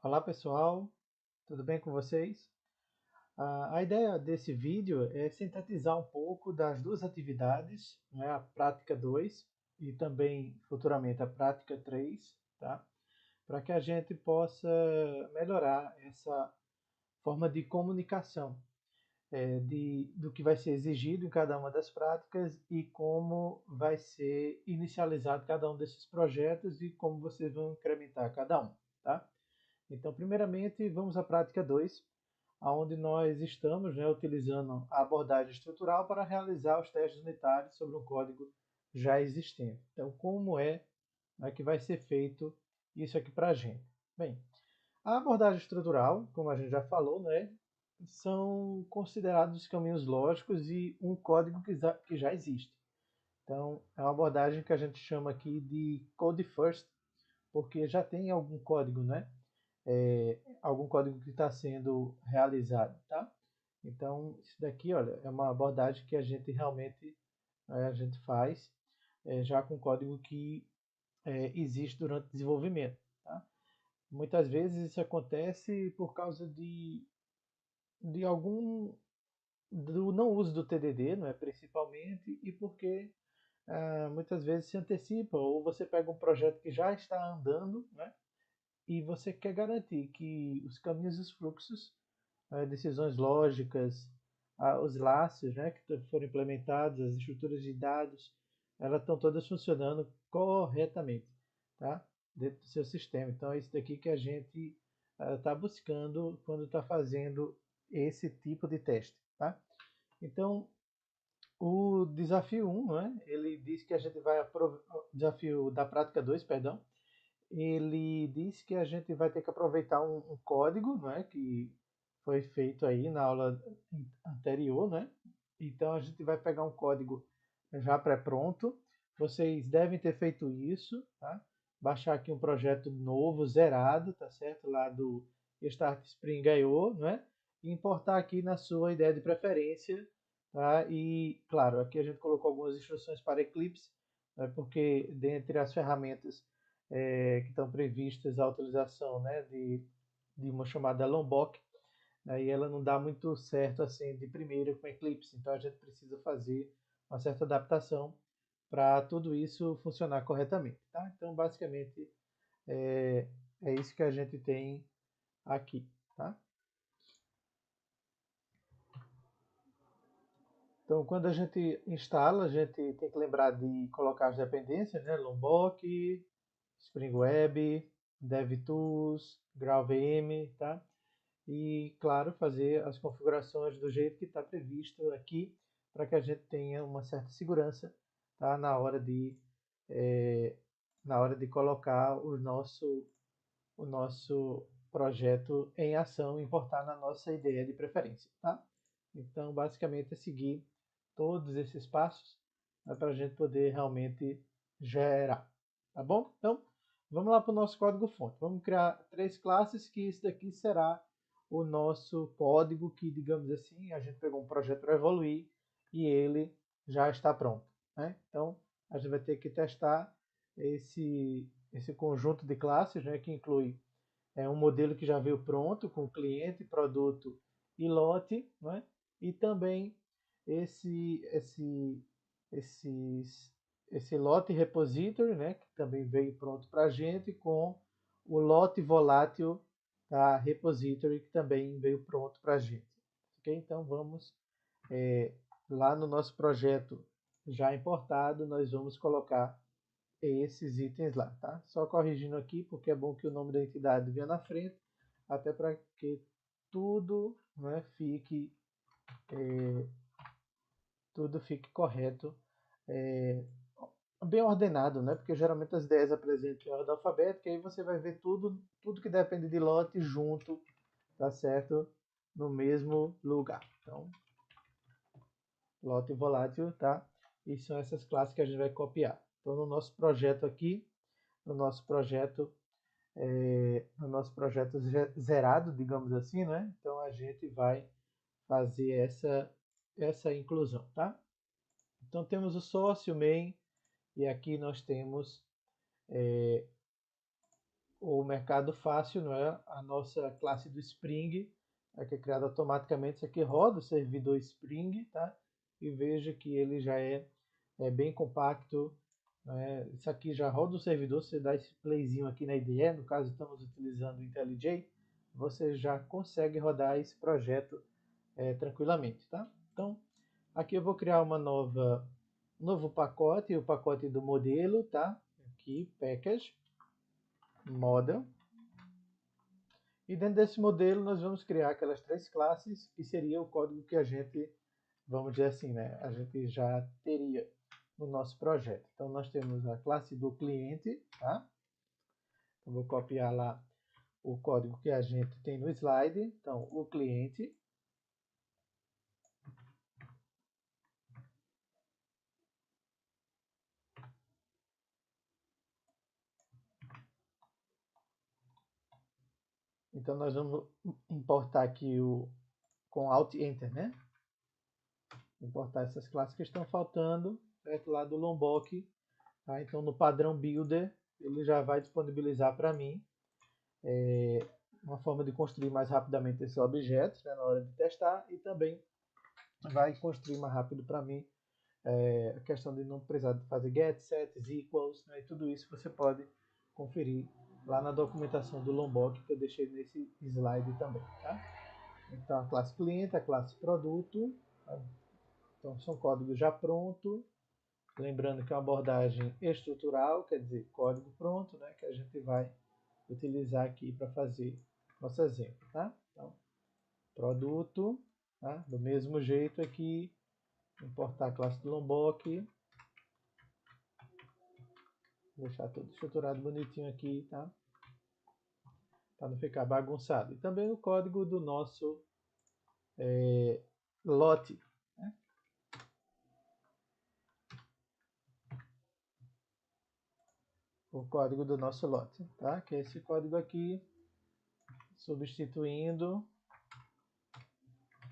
Olá pessoal, tudo bem com vocês? A ideia desse vídeo é sintetizar um pouco das duas atividades, né, a prática 2 e também futuramente a prática 3, tá? Para que a gente possa melhorar essa forma de comunicação do que vai ser exigido em cada uma das práticas e como vai ser inicializado cada um desses projetos e como vocês vão incrementar cada um, tá? Então, primeiramente, vamos à prática 2, onde nós estamos, né, utilizando a abordagem estrutural para realizar os testes unitários sobre um código já existente. Então, como é, né, que vai ser feito isso aqui para a gente? Bem, a abordagem estrutural, como a gente já falou, né, são considerados caminhos lógicos e um código que já existe. Então, é uma abordagem que a gente chama aqui de Code First, porque já tem algum código, né? Algum código que está sendo realizado, tá? Então, isso daqui, olha, é uma abordagem que a gente realmente a gente faz já com código que existe durante o desenvolvimento, tá? Muitas vezes isso acontece por causa de algum do não uso do TDD, não é principalmente, e porque muitas vezes se antecipa ou você pega um projeto que já está andando, né? E você quer garantir que os caminhos e os fluxos, decisões lógicas, os laços, né, que foram implementados, as estruturas de dados, elas estão todas funcionando corretamente, tá? Dentro do seu sistema. Então é isso daqui que a gente está buscando quando está fazendo esse tipo de teste, tá? Então o desafio um, né, ele diz que a gente vai desafio da prática 2, perdão, ele diz que a gente vai ter que aproveitar um código, né, que foi feito aí na aula anterior, né? Então a gente vai pegar um código já pré-pronto. Vocês devem ter feito isso, tá? Baixar aqui um projeto novo, zerado, tá certo? Lá do Start Spring IO, né? E importar aqui na sua ideia de preferência, tá? E claro, aqui a gente colocou algumas instruções para Eclipse, né? Porque dentre as ferramentas que estão previstas a utilização, né, de uma chamada Lombok, aí ela não dá muito certo assim de primeira com Eclipse, então a gente precisa fazer uma certa adaptação para tudo isso funcionar corretamente, tá? Então basicamente é, é isso que a gente tem aqui, tá? Então quando a gente instala, a gente tem que lembrar de colocar as dependências, né? Lombok, Spring Web, DevTools, GraalVM, tá? E, claro, fazer as configurações do jeito que está previsto aqui, para que a gente tenha uma certa segurança, tá? Eh, na hora de colocar o nosso projeto em ação, importar na nossa ideia de preferência, tá? Então, basicamente, é seguir todos esses passos, né, para a gente poder realmente gerar, tá bom? Então, vamos lá para o nosso código-fonte. Vamos criar três classes, que isso daqui será o nosso código que, digamos assim, a gente pegou um projeto para evoluir e ele já está pronto, né? Então, a gente vai ter que testar esse conjunto de classes, né, que inclui um modelo que já veio pronto com cliente, produto e lote, né? E também esse esse esses, esse lote repository, né, que também veio pronto para a gente com o lote volátil da repository que também veio pronto para a gente. Ok? Então vamos lá no nosso projeto já importado, nós vamos colocar esses itens lá, tá? Só corrigindo aqui, porque é bom que o nome da entidade venha na frente, até para que tudo, né, tudo fique correto, é, bem ordenado, né? Porque geralmente as ideias apresentam em ordem alfabética, e aí você vai ver tudo que depende de lote junto, tá certo? No mesmo lugar. Então, lote volátil, tá? E são essas classes que a gente vai copiar. Então, no nosso projeto aqui, no nosso projeto no nosso projeto zerado, digamos assim, né? Então a gente vai fazer essa inclusão, tá? Então temos o sócio, main, e aqui nós temos o mercado fácil, não é? A nossa classe do Spring, que é criada automaticamente. Isso aqui roda o servidor Spring, tá? E veja que ele já é bem compacto. Né? Isso aqui já roda o servidor. Você dá esse playzinho aqui na IDE, no caso estamos utilizando o IntelliJ, você já consegue rodar esse projeto tranquilamente, tá? Então, aqui eu vou criar um novo pacote, o pacote do modelo, tá? Aqui, package, model. E dentro desse modelo nós vamos criar aquelas três classes, que seria o código que a gente, vamos dizer assim, né? A gente já teria no nosso projeto. Então nós temos a classe do cliente, tá? Eu vou copiar lá o código que a gente tem no slide. Então, o cliente. Então nós vamos importar aqui com Alt Enter, né? Importar essas classes que estão faltando, certo? Lá do Lombok. Tá? Então no padrão Builder ele já vai disponibilizar para mim uma forma de construir mais rapidamente esses objetos, né, na hora de testar, e também vai construir mais rápido para mim a questão de não precisar de fazer get, sets, equals, né, e tudo isso você pode conferir lá na documentação do Lombok que eu deixei nesse slide também. Tá? Então a classe cliente, a classe produto, tá? Então são códigos já prontos. Lembrando que é uma abordagem estrutural, quer dizer, código pronto, né, que a gente vai utilizar aqui para fazer nosso exemplo. Tá? Então, produto, tá? Do mesmo jeito aqui, importar a classe do Lombok, deixar tudo estruturado bonitinho aqui, tá? Para não ficar bagunçado. E também o código do nosso lote. Né? O código do nosso lote, tá? Que é esse código aqui, substituindo,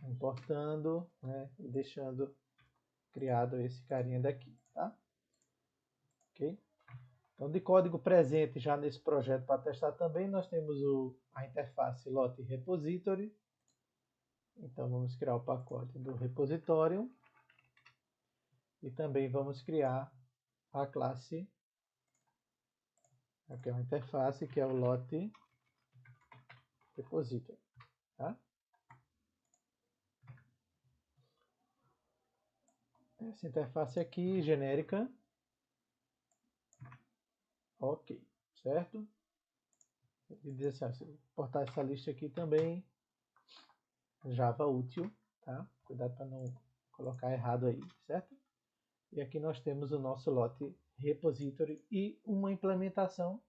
importando, né? E deixando criado esse carinha daqui, tá? Ok? Então, de código presente já nesse projeto para testar também, nós temos a interface Lot Repository. Então, vamos criar o pacote do repositório. E também vamos criar a classe, aqui é uma interface, que é o Lot Repository. Tá? Essa interface aqui, genérica. Ok, certo? E diz assim, se importar essa lista aqui também, Java útil, tá? Cuidado para não colocar errado aí, certo? E aqui nós temos o nosso Lot Repository e uma implementação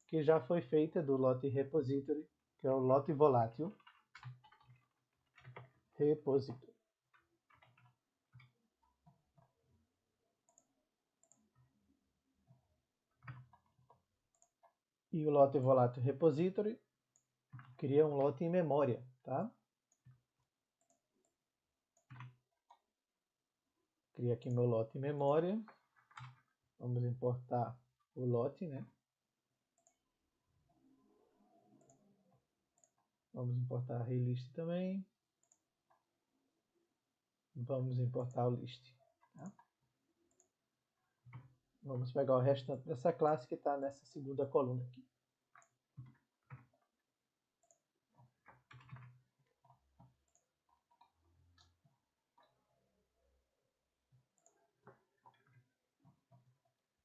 que já foi feita do Lot Repository, que é o Lot Volátil Repository. E o Lot Volátil Repository cria um lote em memória, tá? Cria aqui meu lote em memória. Vamos importar o lote, né? Vamos importar a relist também. Vamos importar o list. Tá? Vamos pegar o restante dessa classe que está nessa segunda coluna aqui.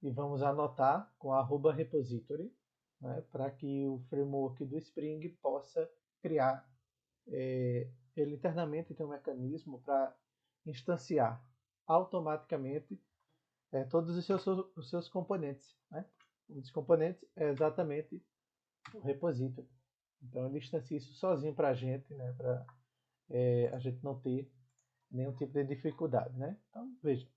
E vamos anotar com @repository, né, para que o framework do Spring possa criar ele internamente tem um mecanismo para instanciar automaticamente todos os seus componentes. Né? Um dos componentes é exatamente o repository. Então ele instancia isso sozinho para a gente, né, para a gente não ter nenhum tipo de dificuldade. Né? Então, veja,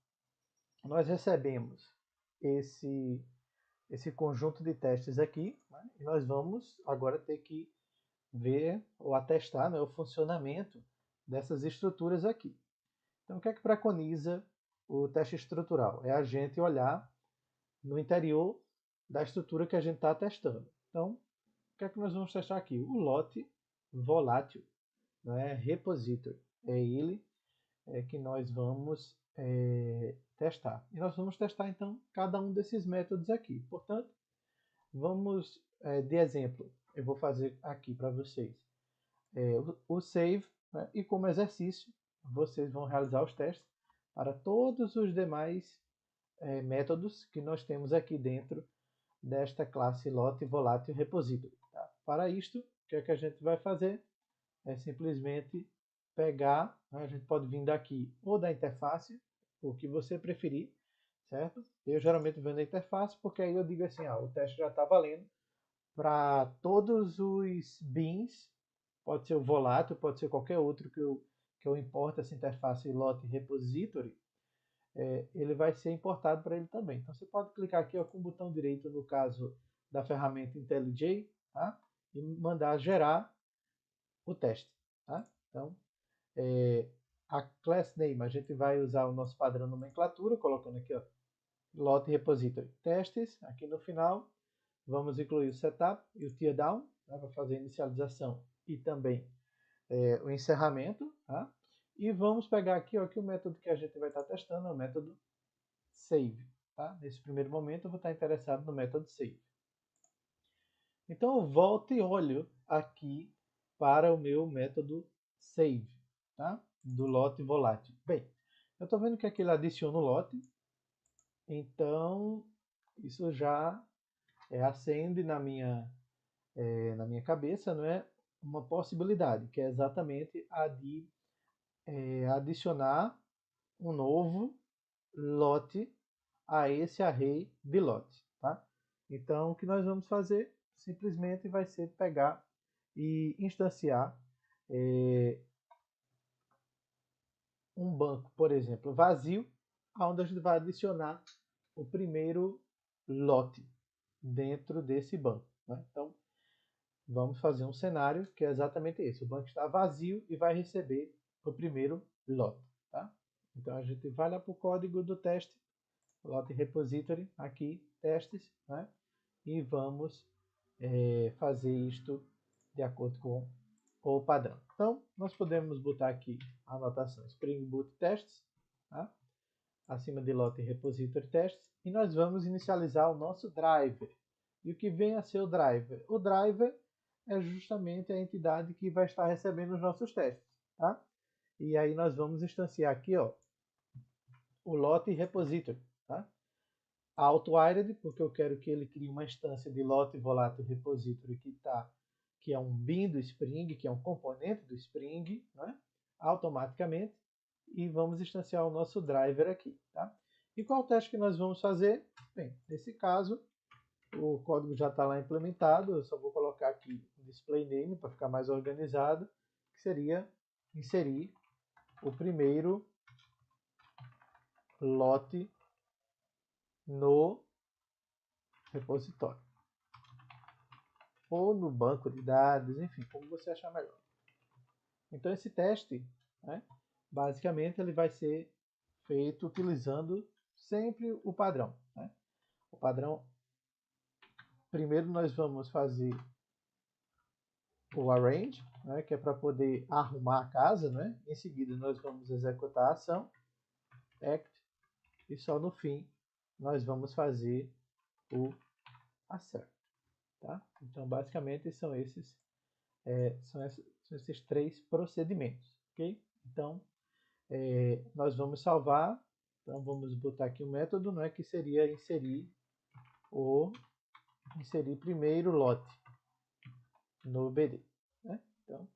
nós recebemos esse conjunto de testes aqui, né, e nós vamos agora ter que ver ou atestar, né, o funcionamento dessas estruturas aqui. Então, o que é que preconiza o teste estrutural? É a gente olhar no interior da estrutura que a gente está testando. Então, o que é que nós vamos testar aqui? O lote volátil, né? Repository. É ele que nós vamos testar. E nós vamos testar, então, cada um desses métodos aqui. Portanto, vamos, de exemplo, eu vou fazer aqui para vocês o save, né? E como exercício, vocês vão realizar os testes para todos os demais métodos que nós temos aqui dentro desta classe lote volátil repository. Tá? Para isto, o que é que a gente vai fazer? É simplesmente pegar, né? A gente pode vir daqui ou da interface, o que você preferir, certo? Eu geralmente venho da interface porque aí eu digo assim, o teste já está valendo para todos os bins, pode ser o volátil, pode ser qualquer outro que eu importo essa interface lote repository, ele vai ser importado para ele também. Então você pode clicar aqui com o botão direito no caso da ferramenta IntelliJ, tá? E mandar gerar o teste. Tá? Então, a class name, a gente vai usar o nosso padrão nomenclatura, colocando aqui, lote repository testes, aqui no final, vamos incluir o setup e o teardown, né, para fazer a inicialização e também o encerramento, tá? E vamos pegar aqui, que o método que a gente vai estar testando é o método save, tá? Nesse primeiro momento eu vou estar interessado no método save. Então eu volto e olho aqui para o meu método save, tá? Do lote volátil. Bem, eu estou vendo que aqui ele adiciona o lote, então isso já acende na minha cabeça, não é? Uma possibilidade, que é exatamente a de adicionar um novo lote a esse array de lotes, tá? Então, o que nós vamos fazer simplesmente vai ser pegar e instanciar um banco, por exemplo, vazio, onde a gente vai adicionar o primeiro lote dentro desse banco. Né? Então, vamos fazer um cenário que é exatamente esse. O banco está vazio e vai receber o primeiro lote. Tá? Então, a gente vai lá para o código do teste, lote repository, aqui, testes, né? E vamos fazer isto de acordo com o padrão. Então, nós podemos botar aqui a anotação Spring Boot Tests, tá? Acima de lote repository tests, e nós vamos inicializar o nosso driver. E o que vem a ser o driver? O driver é justamente a entidade que vai estar recebendo os nossos testes. Tá? E aí nós vamos instanciar aqui o lote repository. Tá? Auto-wired, porque eu quero que ele crie uma instância de lote volátil repository que é um bin do Spring, que é um componente do Spring, né? Automaticamente. E vamos instanciar o nosso driver aqui. Tá? E qual o teste que nós vamos fazer? Bem, nesse caso, o código já está lá implementado, eu só vou colocar aqui o display name para ficar mais organizado, que seria inserir o primeiro lote no repositório. Ou no banco de dados, enfim, como você achar melhor. Então esse teste, né, basicamente ele vai ser feito utilizando sempre o padrão. Né? O padrão, primeiro nós vamos fazer o arrange, né, que é para poder arrumar a casa, né? Em seguida nós vamos executar a ação, act, e só no fim nós vamos fazer o assert. Tá? Então basicamente são esses três procedimentos. Okay? Então nós vamos salvar, então vamos botar aqui o método, né, que seria inserir primeiro lote no BD. Né? Então,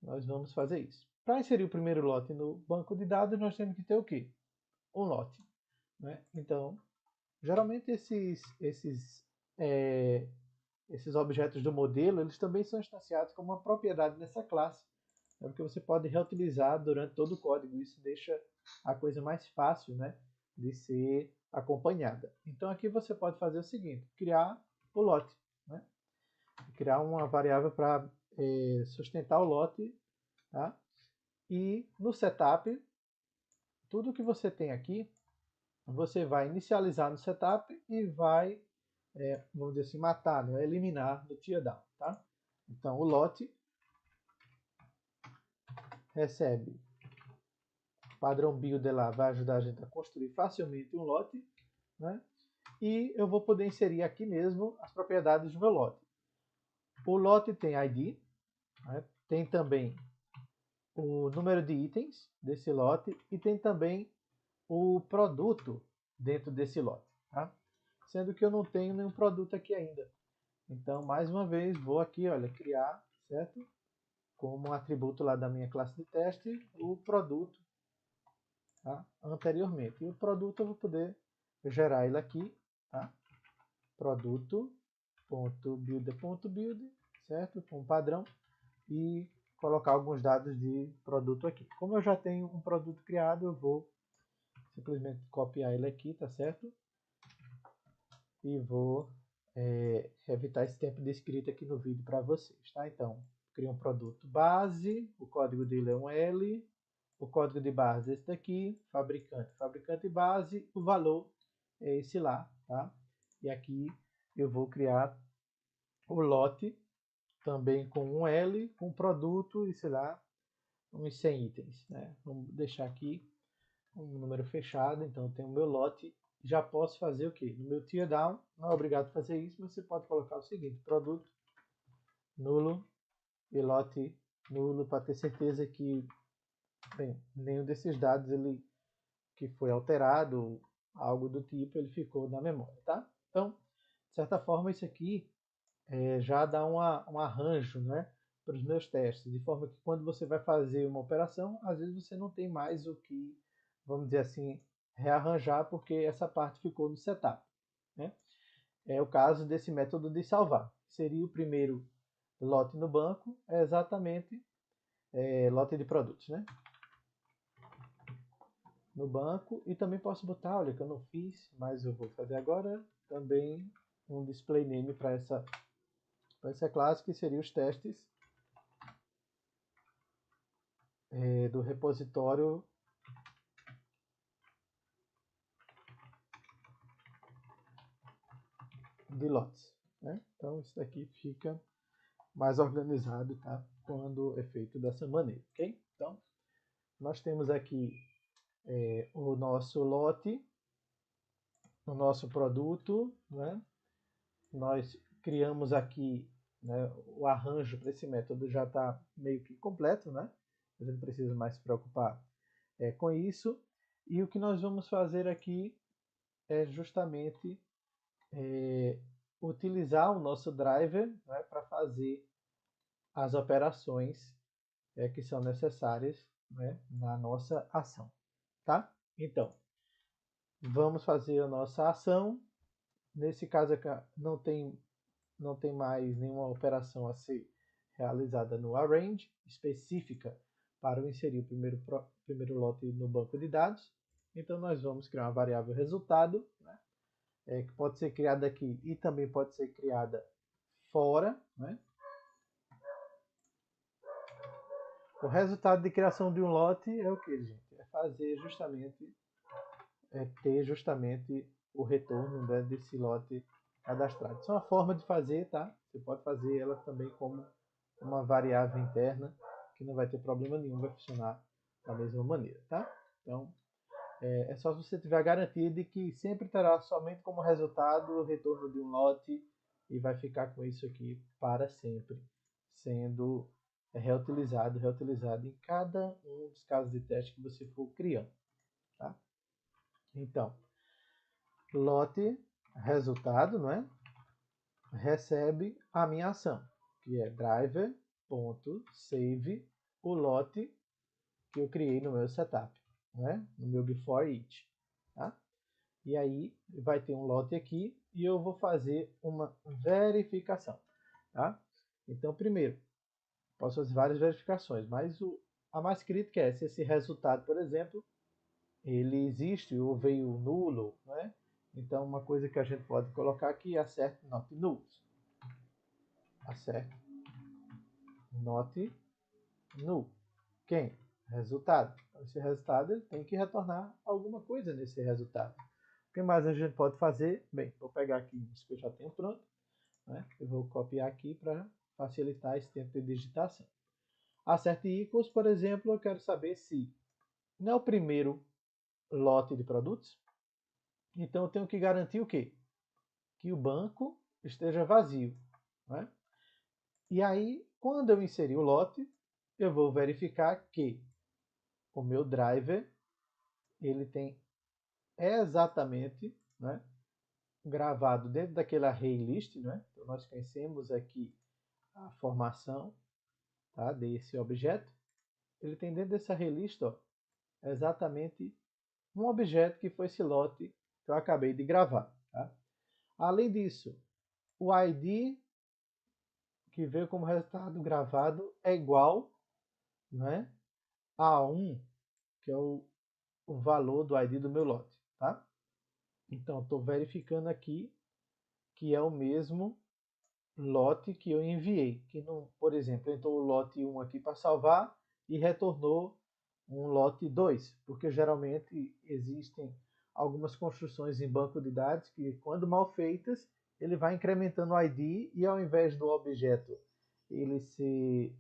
nós vamos fazer isso. Para inserir o primeiro lote no banco de dados, nós temos que ter o quê? Um lote. Né? Então, geralmente esses objetos do modelo, eles também são instanciados como uma propriedade nessa classe, né? Porque você pode reutilizar durante todo o código. Isso deixa a coisa mais fácil, né, de ser acompanhada. Então, aqui você pode fazer o seguinte, criar o lote. Né? Criar uma variável para sustentar o lote, tá? E no setup, tudo que você tem aqui, você vai inicializar no setup e vai, vamos dizer assim, matar, né? Eliminar no teardown. Tá? tá? Então, o lote recebe padrão builder lá, vai ajudar a gente a construir facilmente um lote, né? E eu vou poder inserir aqui mesmo as propriedades do meu lote. O lote tem ID, né? Tem também o número de itens desse lote e tem também o produto dentro desse lote, tá? Sendo que eu não tenho nenhum produto aqui ainda. Então, mais uma vez, vou aqui, olha, criar, certo? Como atributo lá da minha classe de teste, o produto, tá? Anteriormente. E o produto eu vou poder gerar ele aqui, tá? Produto.builder.builder, certo? Com padrão. E colocar alguns dados de produto aqui. Como eu já tenho um produto criado, eu vou simplesmente copiar ele aqui, tá certo? E vou evitar esse tempo de escrita aqui no vídeo para vocês, tá? Então, crio um produto base, o código dele é um L, o código de base é esse daqui, fabricante base, o valor é esse lá, tá? E aqui eu vou criar o lote também com um L, com produto e sei lá, uns 100 itens, né? Vamos deixar aqui um número fechado, então eu tenho o meu lote. Já posso fazer o quê? No meu teardown, não é obrigado a fazer isso, mas você pode colocar o seguinte: produto nulo e lote nulo, para ter certeza que bem, nenhum desses dados ele que foi alterado, algo do tipo, ele ficou na memória, tá? Então, de certa forma, isso aqui já dá um arranjo, né, para os meus testes, de forma que quando você vai fazer uma operação, às vezes você não tem mais o que, vamos dizer assim, rearranjar, porque essa parte ficou no setup, né? É o caso desse método de salvar. Seria o primeiro lote no banco, é exatamente lote de produtos, né? No banco, e também posso botar, olha, que eu não fiz, mas eu vou fazer agora, também um display name para essa classe, que seria os testes do repositório de lotes, né? Então isso daqui fica mais organizado, tá? Quando é feito dessa maneira, ok? Então nós temos aqui o nosso lote, o nosso produto, né? Nós criamos aqui, né, o arranjo para esse método já está meio que completo, né? A gente não precisa mais se preocupar com isso. E o que nós vamos fazer aqui é justamente utilizar o nosso driver, né, para fazer as operações que são necessárias, né, na nossa ação, tá? Então, vamos fazer a nossa ação. Nesse caso aqui, não tem mais nenhuma operação a ser realizada no arrange específica para eu inserir o primeiro lote no banco de dados. Então, nós vamos criar uma variável resultado, né, que pode ser criada aqui e também pode ser criada fora, né? O resultado de criação de um lote é o que, gente? É fazer justamente, ter justamente o retorno, né, desse lote cadastrado. Isso é uma forma de fazer, tá? Você pode fazer ela também como uma variável interna, que não vai ter problema nenhum, vai funcionar da mesma maneira, tá? Então, é só se você tiver a garantia de que sempre terá somente como resultado o retorno de um lote e vai ficar com isso aqui para sempre, sendo reutilizado em cada um dos casos de teste que você for criando, tá? Então, lote resultado, não é? Recebe a minha ação, que é driver.save o lote que eu criei no meu setup, né? No meu before each, tá? E aí vai ter um lote aqui e eu vou fazer uma verificação, tá? Então, primeiro, posso fazer várias verificações, mas a mais crítica é se esse resultado, por exemplo, ele existe ou veio nulo, né? Então, uma coisa que a gente pode colocar aqui é assert not nulls. Assert not null. Quem? Resultado. Então, esse resultado ele tem que retornar alguma coisa nesse resultado. O que mais a gente pode fazer? Bem, vou pegar aqui isso que eu já tenho pronto, né? Eu vou copiar aqui para facilitar esse tempo de digitação. Acerte equals, por exemplo, eu quero saber se não é o primeiro lote de produtos, então eu tenho que garantir o quê? Que o banco esteja vazio, né? E aí, quando eu inserir o lote, eu vou verificar que o meu driver ele tem exatamente, né, gravado dentro daquele array list, né? Então nós conhecemos aqui a formação, tá, desse objeto. Ele tem dentro desse array list, ó, exatamente um objeto que foi esse lote que eu acabei de gravar. Tá? Além disso, o ID que veio como resultado gravado é igual, né, a 1, que é o valor do ID do meu lote. Tá? Então, estou verificando aqui que é o mesmo lote que eu enviei. Que não, por exemplo, entrou o lote 1 aqui para salvar e retornou um lote 2, porque geralmente existem algumas construções em banco de dados que, quando mal feitas, ele vai incrementando o ID e ao invés do objeto ele ser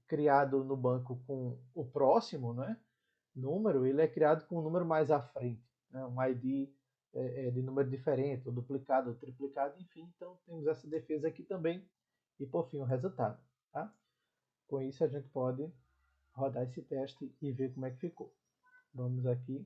criado no banco com o próximo, né, número, ele é criado com um número mais à frente, né, um ID de número diferente, ou duplicado, ou triplicado, enfim. Então temos essa defesa aqui também e por fim o resultado. Tá? Com isso a gente pode rodar esse teste e ver como é que ficou. Vamos aqui.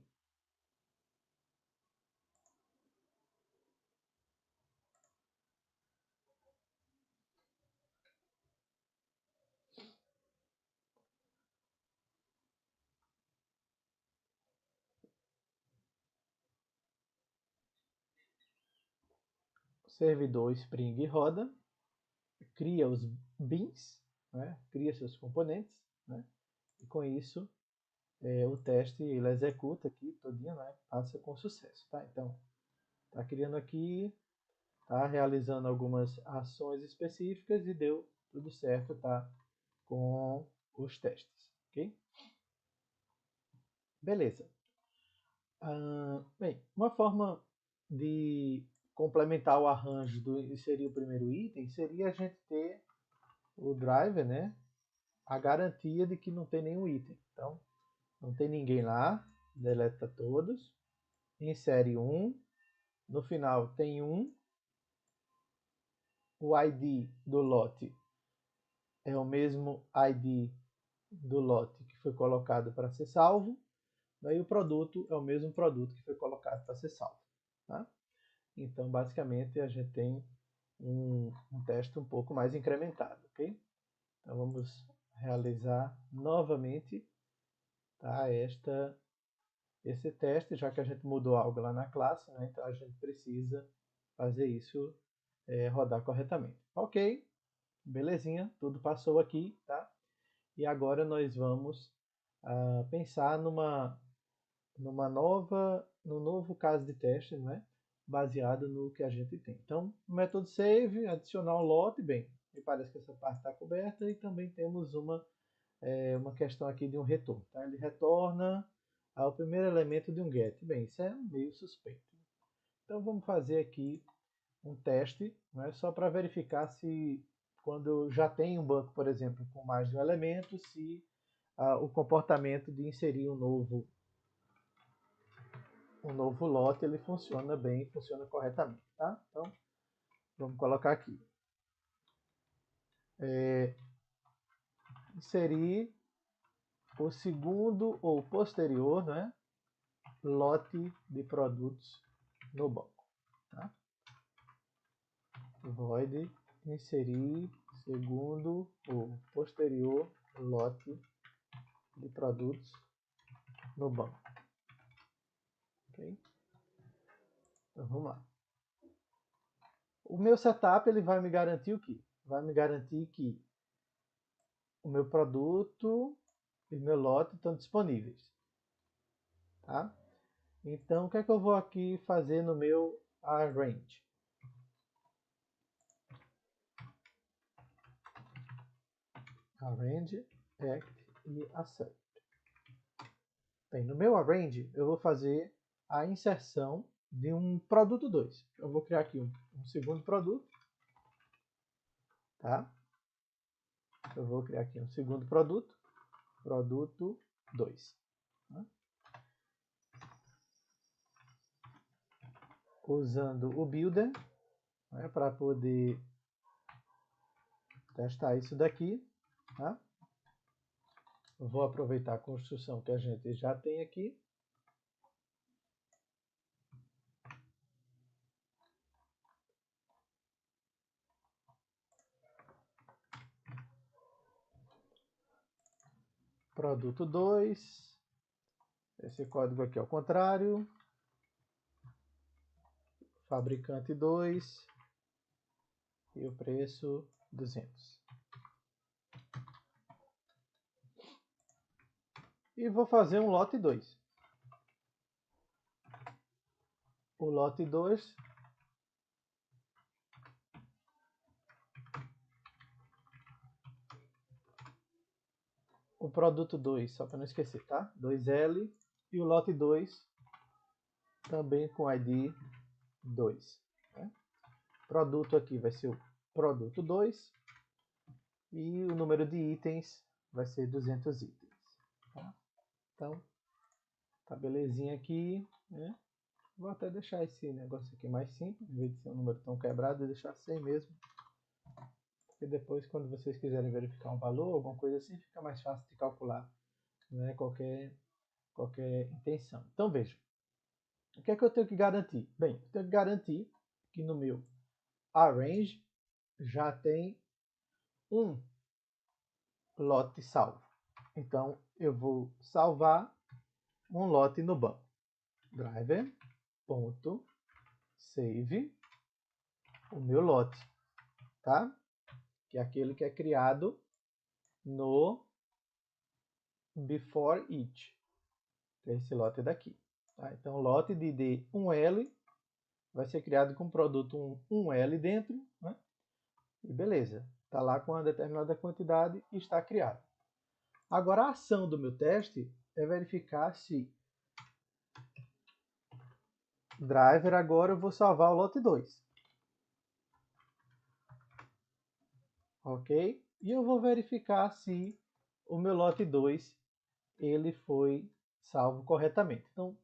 O servidor Spring roda, cria os bins, né? Cria seus componentes, né? E com isso o teste ele executa aqui todinho, né? Passa com sucesso. Tá? Então, está criando aqui, está realizando algumas ações específicas e deu tudo certo, tá? Com os testes, ok? Beleza. Bem, uma forma de complementar o arranjo do inserir o primeiro item seria a gente ter o driver, né? A garantia de que não tem nenhum item. Então, não tem ninguém lá, deleta todos, insere um, no final tem um, o ID do lote é o mesmo ID do lote que foi colocado para ser salvo, daí o produto é o mesmo produto que foi colocado para ser salvo. Tá? Então, basicamente, a gente tem um teste um pouco mais incrementado, ok? Então, vamos realizar novamente, tá, esse teste, já que a gente mudou algo lá na classe, né? Então a gente precisa fazer isso rodar corretamente. Ok, belezinha, tudo passou aqui, tá? E agora nós vamos pensar no novo caso de teste, né? Baseado no que a gente tem. Então, o método save, adicionar um lote, bem, me parece que essa parte está coberta, e também temos uma questão aqui de um retorno. Tá? Ele retorna ao primeiro elemento de um get. Bem, isso é meio suspeito. Então vamos fazer aqui um teste, né, só para verificar se, quando eu já tenho um banco, por exemplo, com mais de um elemento, se o comportamento de inserir um novo lote ele funciona bem, funciona corretamente. Tá? Então vamos colocar aqui. Inserir o segundo ou posterior, né, lote de produtos no banco. Tá? Void inserir segundo ou posterior lote de produtos no banco. Okay? Então vamos lá. O meu setup ele vai me garantir o quê? Vai me garantir que o meu produto e o meu lote estão disponíveis. Tá? Então o que é que eu vou aqui fazer no meu arrange? Arrange, act e assert. Bem, no meu arrange eu vou fazer a inserção de um produto 2. Eu vou criar aqui um segundo produto, tá? eu vou criar aqui um segundo produto, produto 2. Né? Usando o Builder, né, para poder testar isso daqui. Tá? Eu vou aproveitar a construção que a gente já tem aqui. Produto 2. Esse código aqui é o contrário. Fabricante 2. E o preço 200. E vou fazer um lote 2. O lote 2 o produto 2, só para não esquecer, tá? 2L e o lote 2 também com ID 2. Né? Produto aqui vai ser o produto 2 e o número de itens vai ser 200 itens. Tá? Então, tá belezinha aqui. Né? Vou até deixar esse negócio aqui mais simples, em vez de ser um número tão quebrado, vou deixar 100 mesmo. Porque depois, quando vocês quiserem verificar um valor, alguma coisa assim, fica mais fácil de calcular, né? qualquer intenção. Então, veja. O que é que eu tenho que garantir? Bem, eu tenho que garantir que no meu arrange já tem um lote salvo. Então, eu vou salvar um lote no banco. Driver.save o meu lote, tá? Que é aquele que é criado no before each, que é esse lote daqui. Tá? Então, o lote de D1L vai ser criado com o produto 1L dentro, né? E beleza, está lá com uma determinada quantidade e está criado. Agora, a ação do meu teste é verificar se driver, agora eu vou salvar o lote 2. Ok? E eu vou verificar se o meu lote 2 ele foi salvo corretamente. Então,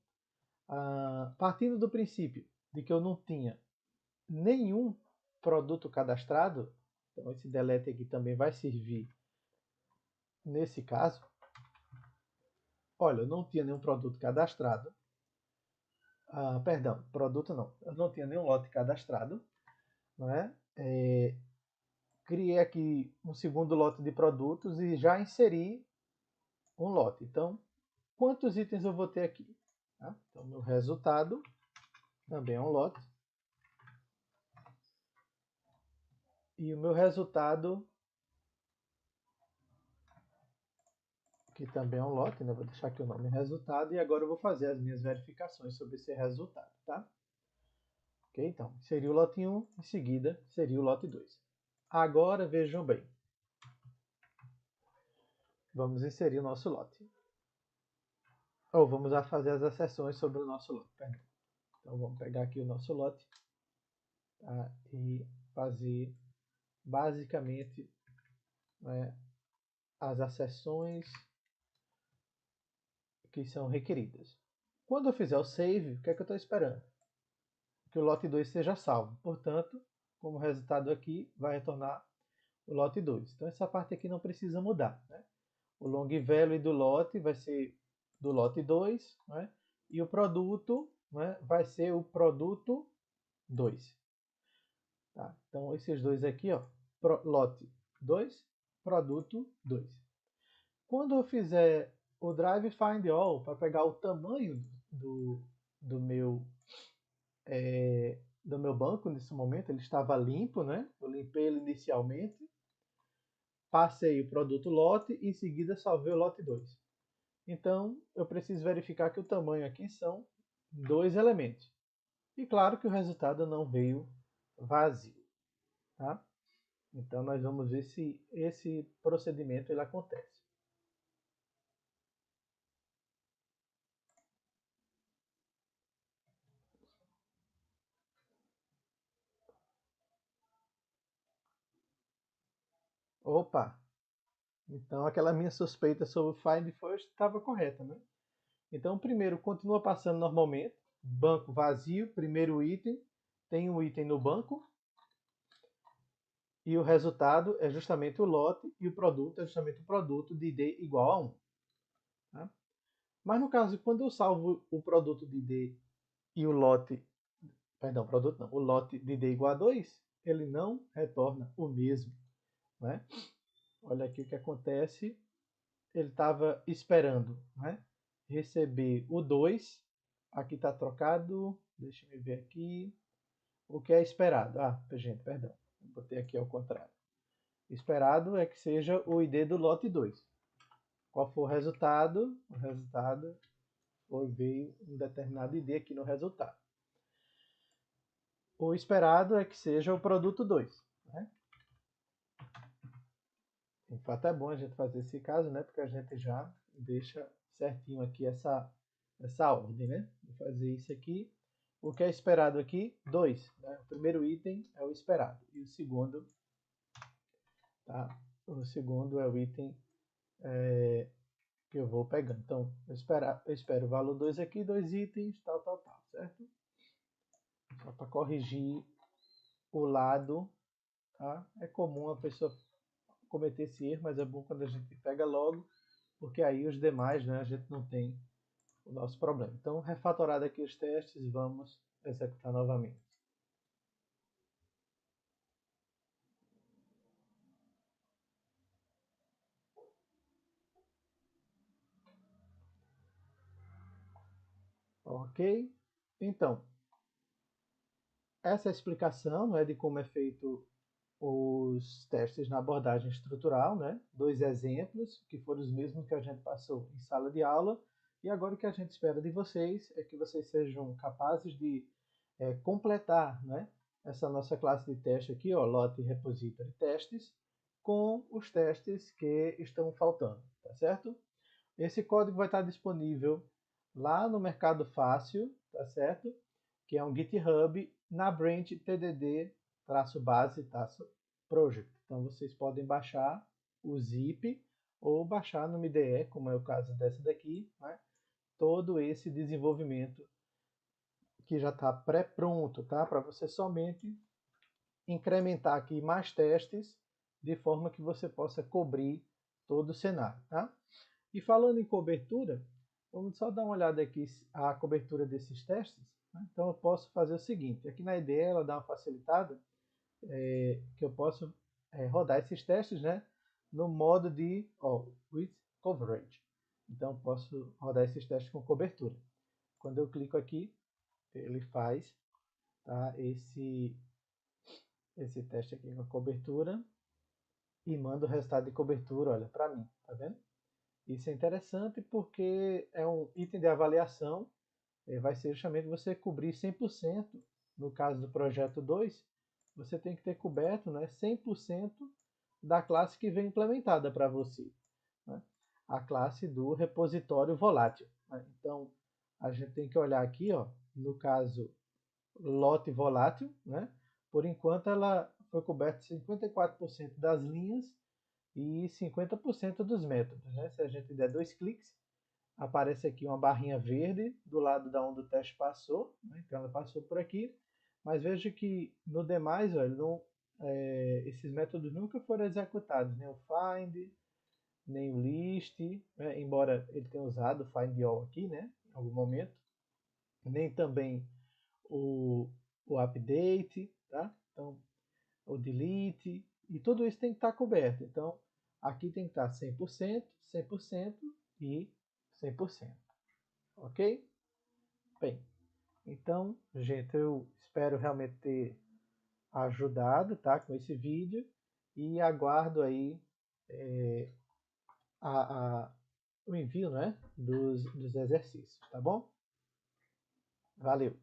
partindo do princípio de que eu não tinha nenhum produto cadastrado, então esse delete aqui também vai servir nesse caso. Olha, eu não tinha nenhum produto cadastrado. Perdão, produto não. Eu não tinha nenhum lote cadastrado. Não é? Criei aqui um segundo lote de produtos e já inseri um lote. Então, quantos itens eu vou ter aqui? Tá? Então, meu resultado também é um lote. E o meu resultado, que também é um lote, né? Vou deixar aqui o nome resultado e agora eu vou fazer as minhas verificações sobre esse resultado, tá? Ok? Então, seria o lote 1, em seguida seria o lote 2. Agora, vejam bem. Vamos inserir o nosso lote. Ou vamos fazer as acessões sobre o nosso lote. Perdão. Então, vamos pegar aqui o nosso lote, tá? E fazer basicamente, né, as acessões que são requeridas. Quando eu fizer o save, o que é que eu estou esperando? Que o lote 2 seja salvo. Portanto, como resultado aqui, vai retornar o lote 2. Então, essa parte aqui não precisa mudar. Né? O long value do lote vai ser do lote 2, né? E o produto, né, vai ser o produto 2. Tá? Então, esses dois aqui, ó, lote 2, produto 2. Quando eu fizer o drive find all para pegar o tamanho do meu banco nesse momento, ele estava limpo, né? Eu limpei ele inicialmente, passei o produto lote e em seguida salvei o lote 2. Então, eu preciso verificar que o tamanho aqui são 2 elementos. E claro que o resultado não veio vazio. Tá? Então, nós vamos ver se esse procedimento ele acontece. Opa! Então aquela minha suspeita sobre o Find First estava correta, né? Então, primeiro, continua passando normalmente, banco vazio, primeiro item, tem um item no banco, e o resultado é justamente o lote, e o produto é justamente o produto de ID igual a 1. Tá? Mas no caso, quando eu salvo o produto de ID e o lote, perdão, produto não, o lote de ID igual a 2, ele não retorna o mesmo. Né? Olha aqui o que acontece, ele estava esperando, né, receber o 2, aqui está trocado, deixa eu ver aqui, o que é esperado? Ah, gente, perdão, botei aqui ao contrário. Esperado é que seja o ID do lote 2. Qual for o resultado? O resultado veio um determinado ID aqui no resultado. O esperado é que seja o produto 2. Né? De fato é bom a gente fazer esse caso, né? Porque a gente já deixa certinho aqui essa ordem, né? Vou fazer isso aqui. O que é esperado aqui? 2. Né? O primeiro item é o esperado. E o segundo, tá? O segundo é o item que eu vou pegando. Então, eu espero o valor 2 aqui, 2 itens, tal, certo? Só para corrigir o lado, tá? É comum a pessoa cometer esse erro, mas é bom quando a gente pega logo, porque aí os demais, né, a gente não tem o nosso problema. Então, refatorado aqui os testes, vamos executar novamente. Ok? Então, essa explicação, né, de como é feito os testes na abordagem estrutural, né? 2 exemplos, que foram os mesmos que a gente passou em sala de aula, e agora o que a gente espera de vocês é que vocês sejam capazes de completar, né, essa nossa classe de teste aqui, ó, Lote Repository Testes, com os testes que estão faltando, tá certo? Esse código vai estar disponível lá no Mercado Fácil, tá certo? Que é um GitHub na branch tdd-base-project. Então vocês podem baixar o zip ou baixar no IDE, como é o caso dessa daqui, né? Todo esse desenvolvimento que já está pré-pronto, tá? Para você somente incrementar aqui mais testes de forma que você possa cobrir todo o cenário, tá? E falando em cobertura, vamos só dar uma olhada aqui a cobertura desses testes. Né? Então eu posso fazer o seguinte, aqui na IDE ela dá uma facilitada, que eu posso rodar esses testes, né, no modo de with coverage. Então eu posso rodar esses testes com cobertura. Quando eu clico aqui, ele faz, tá, esse teste aqui com a cobertura e manda o resultado de cobertura, olha, para mim, tá vendo? Isso é interessante porque é um item de avaliação, vai ser justamente você cobrir 100%, no caso do projeto 2, você tem que ter coberto, né, 100% da classe que vem implementada para você, né? A classe do repositório volátil. Né? Então, a gente tem que olhar aqui, ó, no caso, lote volátil, né? Por enquanto ela foi coberta 54% das linhas e 50% dos métodos. Né? Se a gente der 2 cliques, aparece aqui uma barrinha verde do lado da onde o teste passou, né? Então ela passou por aqui, mas veja que no demais, olha, não, esses métodos nunca foram executados, nem o find, nem o list, né? Embora ele tenha usado o find all aqui, né? Em algum momento, nem também o, update, tá? Então o delete, e tudo isso tem que estar coberto. Então, aqui tem que estar 100%, 100% e 100%. Ok? Bem, então, gente, eu espero realmente ter ajudado, tá, com esse vídeo e aguardo aí a, o envio, né, dos exercícios, tá bom? Valeu!